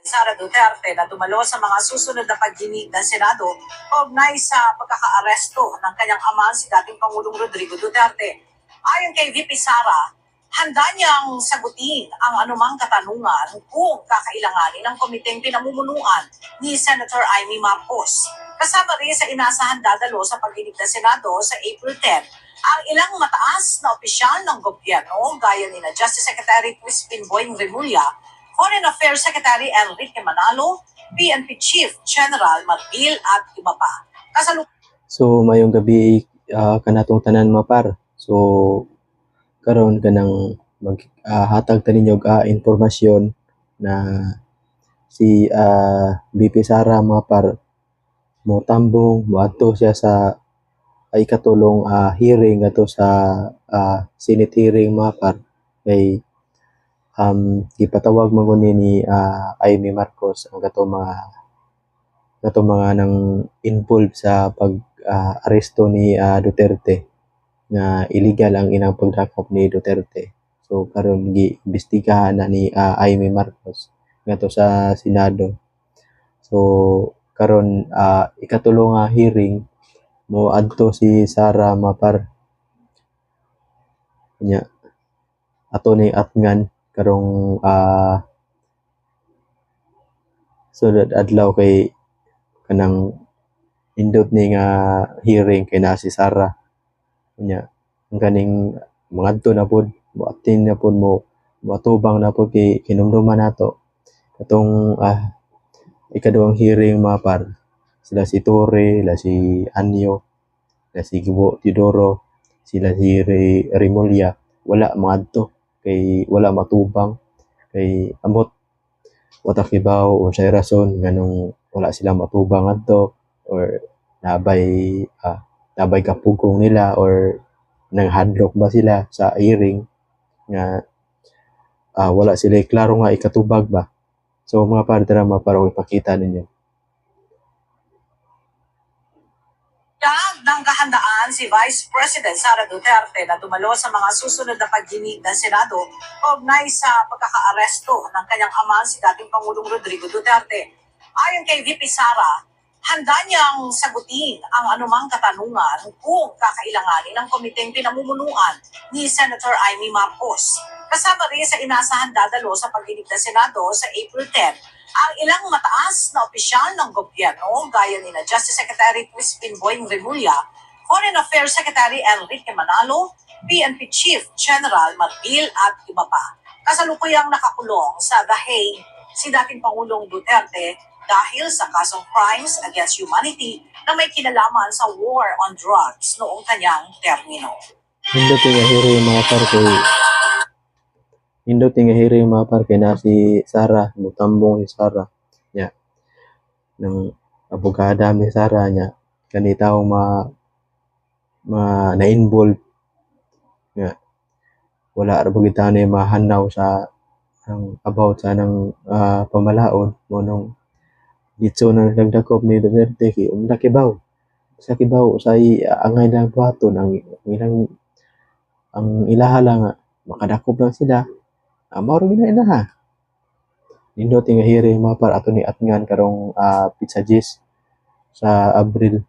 Sara Duterte na dumalo sa mga susunod na pagdinig ng Senado kaugnay sa pagkakaaresto ng kanyang ama si dating Pangulong Rodrigo Duterte. Ayon kay VP Sara, handa niyang sagutin ang anumang katanungan kung kakailanganin ng komiteng pinamumunuan ni Senator Amy Marcos. Kasama rin sa inasahang dadalo sa pagdinig ng Senado sa April 10 ang ilang mataas na opisyal ng gobyerno gaya ni Justice Secretary Crispin Boying Remulla, Foreign Affairs Secretary Enrique Manalo, PNP Chief General Marbil at iba pa. So mayong gabi kanatong tanan mapar. So karon kanang maghatag ta ninyo impormasyon na si BP Sara mapar mo tambong moadto siya sa ikatulong hearing ato sa Senate hearing mapar kay gipatawag man ni Amy Marcos ang kato mga nang involved sa pag aresto ni Duterte nga illegal ang inang pagdakop ni Duterte. So karon giimbestigahan na ni Amy Marcos ngadto sa Senado. So karon ikatulong nga hearing mo adto si Sara mapar nya ato ni atngan karong sunod adlaw kay kanang indot ni nga hearing kay na si Sara nya ang kaning mangadto na pud moatin na pud mo matubang na pud kay kinumduman nato katong ikaduhang hearing mapar sila si Torre, sila si Anyo, sila si Gibo Teodoro, sila si Remulla wala mangadto kay wala matubang kay amot watakibaw o say rason nganong wala sila matubang adto or nabay kapugong nila or nanghadlok ba sila sa hearing nga wala sila klaro nga ikatubag ba. So mga par tara maparong ipakita ninyo. Ng kahandaan si Vice President Sara Duterte na dumalo sa mga susunod na pagdinig ng Senado kaugnay sa pagkakaaresto ng kanyang ama si dating Pangulong Rodrigo Duterte. Ayon kay VP Sara, handa niyang sagutin ang anumang katanungan kung kakailanganin ng komiteng pinamumunuan ni Senator Amy Marcos. Kasama rin sa inasahang dadalo sa pagdinig ng Senado sa April 10 ang ilang mataas na opisyal ng gobyerno gaya ni Justice Secretary Crispin Boying Remulla, Foreign Affairs Secretary Enrique Manalo, PNP Chief General Marbil at iba pa. Kasalukuyang nakakulong sa The Hague si dating Pangulong Duterte dahil sa kasong crimes against humanity na may kinalaman sa war on drugs noong kanyang termino. Indot nga hearing mga par kay indot nga hearing mga par kay na si Sara mutambong si Sara nya ng abogada ni Sara nya kani tawo na-involve nga wala ra bugita ni mahanaw sa ang about sa nang pamalaon mo nung dito na nagdakop ni Duterte kay Kibaw sa Kibaw sa angay lang buhaton ang ilang ang ilaha lang nga makadakop lang sila mao rin na ha nindot nga hearing mapar ato ni atngan karong pizza G's sa Abril